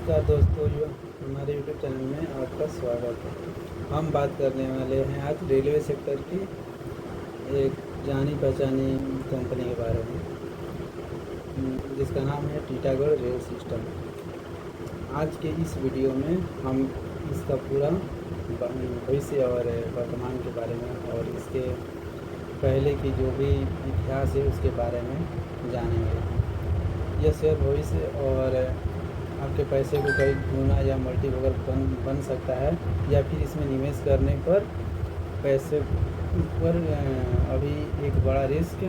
नमस्कार दोस्तों, जो हमारे यूट्यूब चैनल में आपका स्वागत है। हम बात करने वाले हैं आज रेलवे सेक्टर की एक जानी पहचानी कंपनी के बारे में, जिसका नाम है टीटागढ़ रेल सिस्टम। आज के इस वीडियो में हम इसका पूरा भविष्य और वर्तमान के बारे में और इसके पहले की जो भी इतिहास है उसके बारे में जानेंगे। यह शेयर भविष्य और आपके पैसे को कई गुना या मल्टीपल बन सकता है, या फिर इसमें निवेश करने पर पैसे पर अभी एक बड़ा रिस्क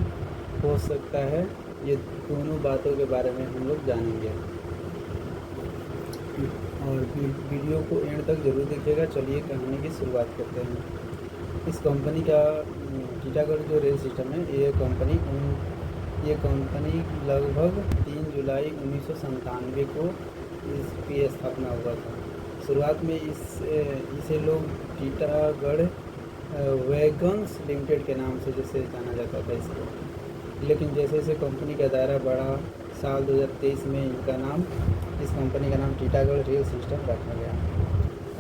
हो सकता है। ये दोनों बातों के बारे में हम लोग जानेंगे और वीडियो को एंड तक ज़रूर देखिएगा। चलिए कहानी की शुरुआत करते हैं। इस कंपनी का टीटागढ़ जो रेल सिस्टम है, ये कंपनी लगभग 3 जुलाई 1997 को इसकी स्थापना हुआ था। शुरुआत में इसे लोग टीटागढ़ वैगन्स लिमिटेड के नाम से जैसे जाना जाता था इसको, लेकिन जैसे जैसे कंपनी का दायरा बढ़ा, साल 2023 में इस कंपनी का नाम टीटागढ़ रेल सिस्टम रखा गया।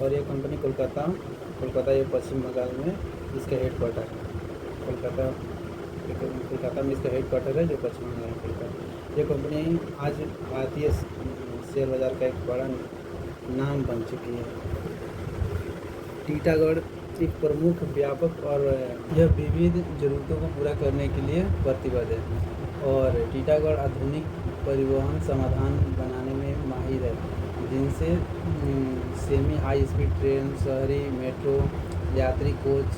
और ये कंपनी कोलकाता ये पश्चिम बंगाल में इसका हेडक्वार्टर है। कोलकाता में इसका हेडक्वार्टर है, जो पश्चिम बंगाल में कोलकाता। ये कंपनी आज भारतीय शेयर बाज़ार का एक बड़ा नाम बन चुकी है। टीटागढ़ एक प्रमुख व्यापक और यह विविध ज़रूरतों को पूरा करने के लिए प्रतिबद्ध है। और टीटागढ़ आधुनिक परिवहन समाधान बनाने में माहिर है, जिनसे सेमी हाई स्पीड ट्रेन, शहरी मेट्रो, यात्री कोच।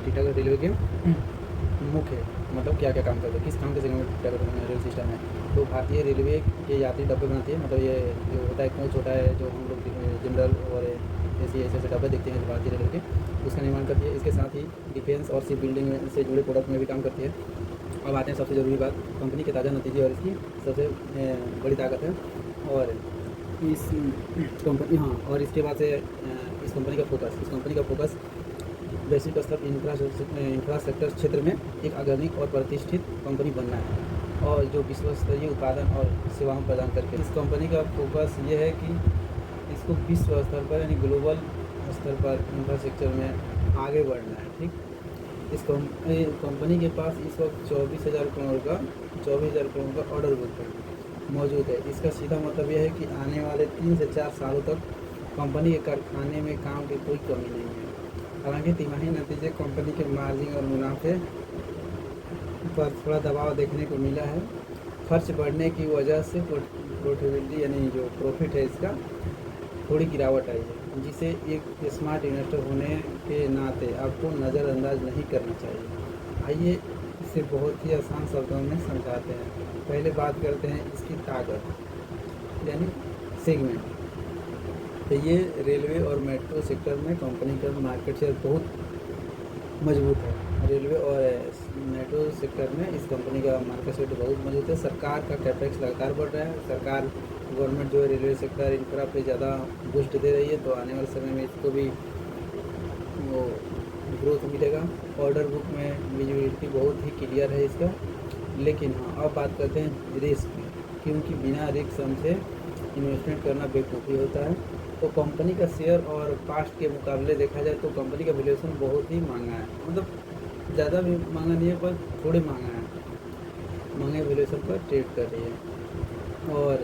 टीटागढ़ रेलवे के मुख्य मतलब क्या क्या काम करते हैं, किस काम के सेगमेंट टीटागढ़ रेल सिस्टम है। तो भारतीय रेलवे के यात्री डब्बे बनाती है, मतलब ये जो होता है कोच होता है, जो हम लोग जनरल और ऐसे डब्बे देखते हैं भारतीय रेलवे के, उसका निर्माण करती है। इसके साथ ही डिफेंस और शिप बिल्डिंग में से जुड़े प्रोडक्ट में भी काम करती है। अब आते हैं सबसे ज़रूरी बात, कंपनी के ताज़ा नतीजे और इसकी सबसे बड़ी ताकत है। और इस कंपनी और इसके बाद से इस कंपनी का फोकस वैश्विक स्तर इंफ्रास्ट्रक्चर क्षेत्र में एक अग्रणी और प्रतिष्ठित कंपनी बनना है, और जो विश्व स्तरीय उत्पादन और सेवाएं प्रदान करके इस कंपनी का फोकस ये है कि इसको विश्व स्तर पर यानी ग्लोबल स्तर पर इंफ्रास्ट्रक्चर में आगे बढ़ना है। ठीक, इस कंपनी के पास इस वक्त 24,000 करोड़ का ऑर्डर बुक मौजूद है। इसका सीधा मतलब यह है कि आने वाले 3 से 4 सालों तक कंपनी के कारखाने में काम की कोई कमी नहीं है। हालांकि तिमाही नतीजे कंपनी के मार्जिन और मुनाफे पर थोड़ा दबाव देखने को मिला है। खर्च बढ़ने की वजह से प्रोफिटेबिलिटी यानी जो प्रॉफिट है इसका थोड़ी गिरावट आई है, जिसे एक स्मार्ट इन्वेस्टर होने के नाते आपको नज़रअंदाज नहीं करना चाहिए। आइए इसे बहुत ही आसान शब्दों में समझाते हैं। पहले बात करते हैं इसकी ताकत यानी सेगमेंट। तो ये रेलवे और मेट्रो सेक्टर में कंपनी का मार्केट शेयर बहुत मजबूत है। रेलवे और मेट्रो सेक्टर में इस कंपनी का मार्केट शेयर बहुत मजबूत है। सरकार का कैपेक्स लगातार बढ़ रहा है। गवर्नमेंट जो है रेलवे सेक्टर इंफ्रा पे ज़्यादा बूस्ट दे रही है, तो आने वाले समय में इसको भी वो ग्रोथ मिलेगा। ऑर्डर बुक में विजिबिलिटी बहुत ही क्लियर है इसका। लेकिन अब बात करते हैं रिस्क, क्योंकि बिना रिस्क समझे इन्वेस्टमेंट करना बेवकूफ़ी होता है। तो कंपनी का शेयर और पास्ट के मुकाबले देखा जाए तो कंपनी का वैल्यूएशन बहुत ही महंगा है, मतलब ज़्यादा भी महंगा नहीं है पर थोड़े महंगा है, महंगे वैल्यूएशन पर ट्रेड कर रही है। और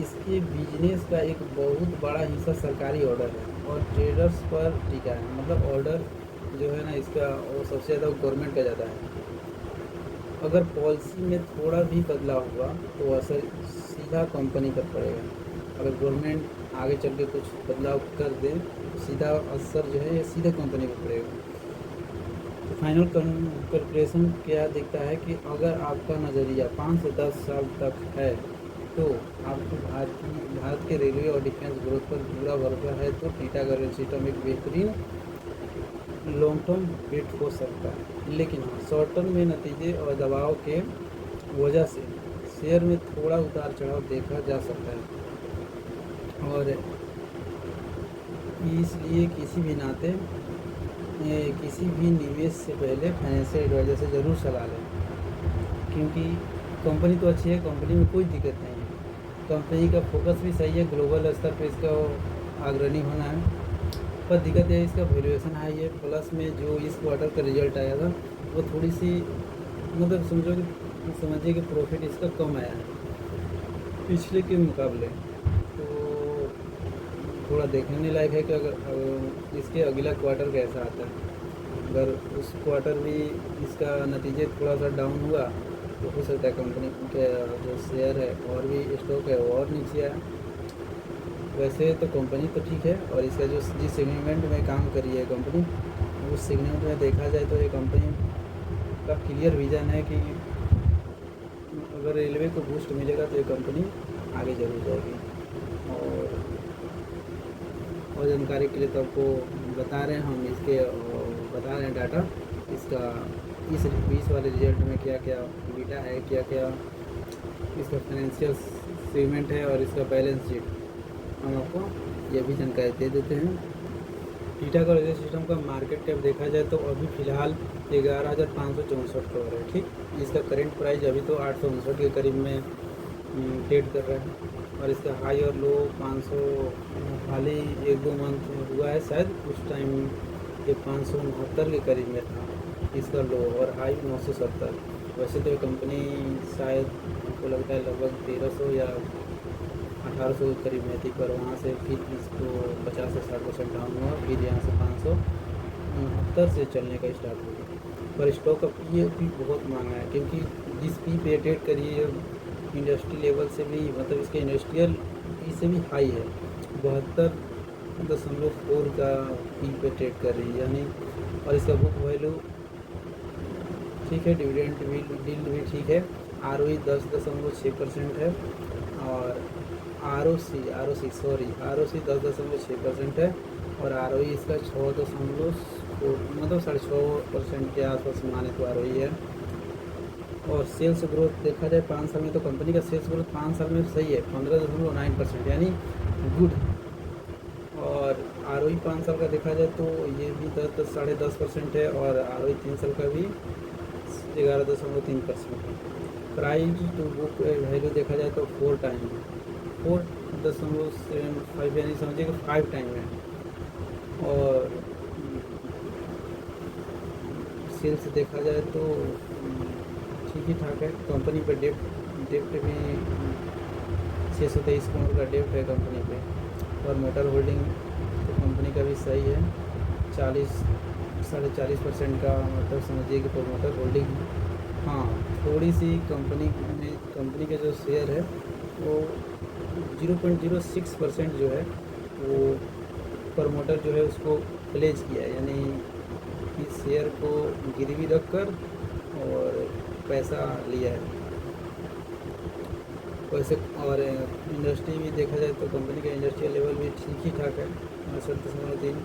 इसके बिजनेस का एक बहुत बड़ा हिस्सा सरकारी ऑर्डर है और ट्रेडर्स पर टिका है। मतलब ऑर्डर जो है ना इसका, वो सबसे ज़्यादा गवर्नमेंट का ज़्यादा है। अगर पॉलिसी में थोड़ा भी बदलाव हुआ तो असर सीधा कंपनी पर पड़ेगा। अगर गवर्नमेंट आगे चल के कुछ बदलाव कर दे तो सीधा असर जो है ये सीधे कंपनी पर पड़ेगा। तो फाइनल कैलकुलेशन क्या दिखता है कि अगर आपका नज़रिया 5 से 10 साल तक है तो आपको भारत के रेलवे और डिफेंस ग्रोथ पर पूरा भरोसा है, तो टीटागढ़ रेल सिस्टम एक बेहतरीन लॉन्ग टर्म बेट हो सकता है। लेकिन शॉर्ट टर्म में नतीजे और दबाव के वजह से शेयर में थोड़ा उतार चढ़ाव देखा जा सकता है। और इसलिए किसी भी निवेश से पहले फाइनेंशियल एडवाइजर से ज़रूर सलाह लें, क्योंकि कंपनी तो अच्छी है, कंपनी में कोई दिक्कत नहीं है, कंपनी का फोकस भी सही है, ग्लोबल स्तर पे इसका अग्रणी होना है। पर दिक्कत ये है इसका वैल्यूएशन हाई है, प्लस में जो इस क्वार्टर का रिजल्ट आया था वो थोड़ी सी मतलब समझिए कि प्रॉफिट इसका कम आया है पिछले के मुकाबले। तो थोड़ा देखने लायक है कि अगर इसके अगला क्वार्टर कैसा आता है। अगर उस क्वार्टर भी इसका नतीजे थोड़ा सा डाउन हुआ तो हो सकता है कंपनी के जो शेयर है और भी स्टॉक है वो और नीचे आया। वैसे तो कंपनी तो ठीक है, और इसका जो जिस सेगमेंट में काम कर रही है कंपनी, उस सेगमेंट में देखा जाए तो ये कंपनी का क्लियर विजन है कि अगर रेलवे को बूस्ट मिलेगा तो ये कंपनी आगे जरूर जाएगी। और जानकारी के लिए तो आपको बता रहे हैं हम इसके बता रहे हैं डाटा इसका इस 20 वाले रिजल्ट में क्या क्या बीटा है, क्या क्या इसका फाइनेंशियल स्टेटमेंट है और इसका बैलेंस शीट हम आपको ये भी जानकारी दे देते हैं। टीटागढ़ रेलवे सिस्टम का मार्केट कैप देखा जाए तो अभी फ़िलहाल 11,564 करोड़ है। ठीक, इसका करेंट प्राइस अभी तो 859 के करीब में ट्रेड कर रहा है, और इसका हाई और लो 500 हाल ही 1-2 मंथ हुआ है शायद, उस टाइम ये 569 के करीब में था इसका लो, और हाई 970। वैसे तो ये कंपनी शायद हमको लगता है लगभग 1300 या 1800 के करीब में थी, पर वहाँ से फिर इसको 50 से 60% डाउन हुआ, फिर यहाँ से 569 से चलने का स्टार्ट हो गया। पर स्टॉक का पी भी बहुत महंगा है, क्योंकि जिस पी पे ट्रेड करिए इंडस्ट्री लेवल से भी, मतलब इसके इंडस्ट्रियल पी से भी हाई है, 72.4 का पी पे ट्रेड कर रही है यानी। और इसका बुक वैल्यू ठीक है, डिविडेंड डील भी ठीक है, ROE 10.6% है, और ROC 10.6% है, और ROE इसका 6.4 मतलब 6.5% के आसपास माने तो ROE है। और सेल्स ग्रोथ देखा जाए 5 साल में तो कंपनी का सेल्स ग्रोथ 5 साल में सही है 15.9% यानी गुड। और ROE 5 साल का देखा जाए तो ये भी 10.5% है, और ROE 3 साल का भी 11.3% है। प्राइस टू बुक वैल्यू देखा जाए तो 4 टाइम है, 4.75 यानी समझिए कि 5 टाइम है। और सेल्स देखा जाए तो ठीक ही ठाक है। कंपनी पे डेप्ट भी 623 करोड़ का डेप्ट है कंपनी पे, और मोटर होल्डिंग तो कंपनी का भी सही है 40-40.5% का, मतलब समझिए कि प्रोमोटर होल्डिंग। हाँ, थोड़ी सी कंपनी के जो शेयर है वो 0.06% जो है वो प्रमोटर जो है उसको प्लेज किया है, यानी इस शेयर को गिरवी रख कर और पैसा लिया है वैसे। और इंडस्ट्री भी देखा जाए तो कंपनी का इंडस्ट्रियल लेवल भी ठीक ही ठाक है 68.3।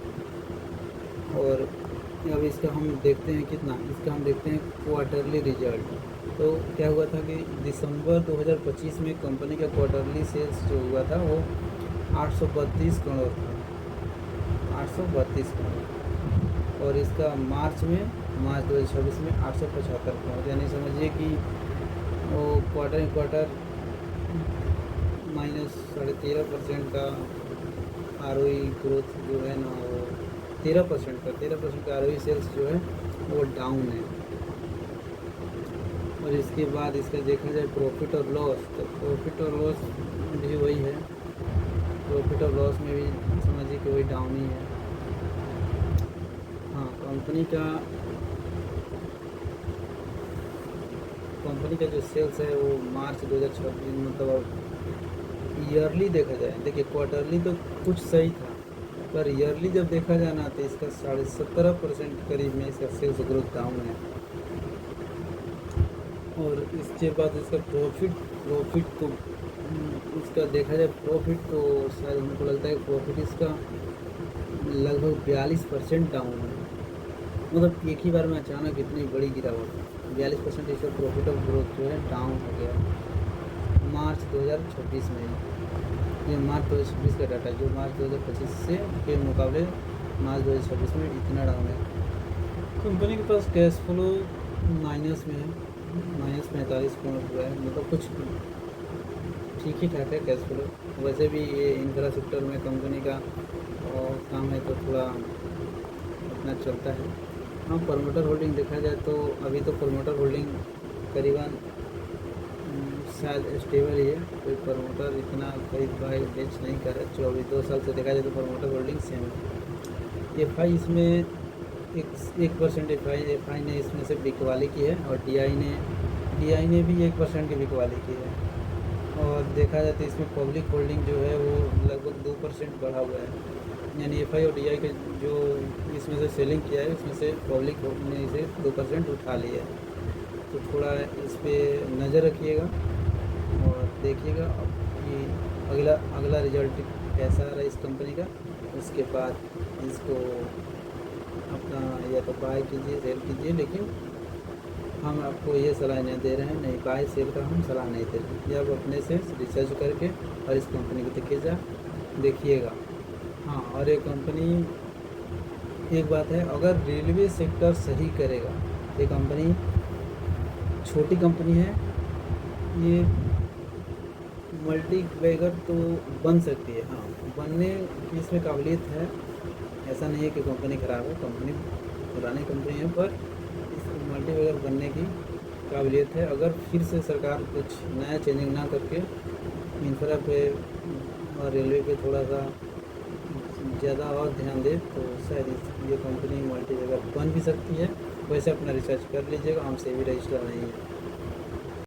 और अब इसका हम देखते हैं इसका हम देखते हैं क्वार्टरली रिजल्ट। तो क्या हुआ था कि दिसंबर 2025 में कंपनी का क्वार्टरली सेल्स जो हुआ था वो 832 करोड़ था, 832 करोड़। और इसका मार्च 2026 में 875 करोड़, यानी समझिए कि वो क्वार्टर -13.5% का ROE ग्रोथ जो है ना, वो 13% का ROE सेल्स जो है वो डाउन है। और इसके बाद इसका देखा जाए प्रॉफिट और लॉस, तो प्रॉफिट और लॉस भी वही है, प्रॉफिट और लॉस में भी समझिए कि वही डाउन ही है। हाँ, कंपनी का जो सेल्स है वो मार्च 2026 मतलब ईयरली देखा जाए, देखिए क्वार्टरली तो कुछ सही था, पर ईयरली जब देखा जाए ना तो इसका 17.5% करीब में इसका सेल्स ग्रोथ डाउन है। और इसके बाद इसका प्रॉफिट तो इसका देखा जाए प्रॉफिट तो शायद हमको लगता है प्रॉफिट इसका लगभग 42% डाउन है, मतलब एक ही बार में अचानक इतनी बड़ी गिरावट 42% इसका प्रॉफिट ऑफ ग्रोथ जो है डाउन हो गया मार्च 2026 में। ये मार्च 2026 का डाटा जो मार्च 2025 से के मुकाबले मार्च 2026 में इतना डाउन है। कंपनी के पास कैश फ्लो माइनस में है, -45 करोड़ हुआ है, मतलब कुछ ठीक ही ठाक है कैश फ्लो। वैसे भी ये इंफ्रास्ट्रक्चर में कंपनी का काम है तो थोड़ा अपना चलता है। हाँ, प्रमोटर होल्डिंग देखा जाए तो अभी तो प्रमोटर होल्डिंग करीबन शायद स्टेबल ही है। कोई प्रमोटर इतना खरीद भाई बेच नहीं कर रहा। 2 साल से देखा जाए तो प्रमोटर होल्डिंग सेम है। एफ आई इसमें 1% एफ आई ने इसमें से बिकवाली की है और डी आई ने भी 1% की बिकवाली की है। और देखा जाए तो इसमें पब्लिक होल्डिंग जो है वो लगभग 2% बढ़ा हुआ है। यानी एफ आई और डी आई के जो इसमें से सेलिंग किया है उसमें से पब्लिक ने इसे 2% उठा लिया है। तो थोड़ा इस पर नज़र रखिएगा और देखिएगा कि अगला अगला रिजल्ट कैसा आ रहा है इस कंपनी का। उसके बाद इसको अपना या तो बाय कीजिए सेल कीजिए, लेकिन हम आपको ये सलाह नहीं दे रहे हैं, नहीं बाय सेल का हम सलाह नहीं दे रहे हैं। ये आप अपने से रिसर्च करके और इस कंपनी को देखिएगा। हाँ, और ये कंपनी एक बात है, अगर रेलवे सेक्टर सही करेगा, ये कंपनी छोटी कंपनी है, ये मल्टी बैगर तो बन सकती है। हाँ, बनने की इसमें काबिलियत है। ऐसा नहीं है कि कंपनी ख़राब है, कंपनी पुरानी कंपनी है, पर इस मल्टी बैगर बनने की काबिलियत है। अगर फिर से सरकार कुछ नया चेंजिंग ना करके इंफ्रा पे और रेलवे पे थोड़ा सा ज़्यादा और ध्यान दे तो शायद ये कंपनी मल्टी बैगर बन भी सकती है। वैसे अपना रिसर्च कर लीजिएगा, हमसे भी रजिस्टर नहीं है।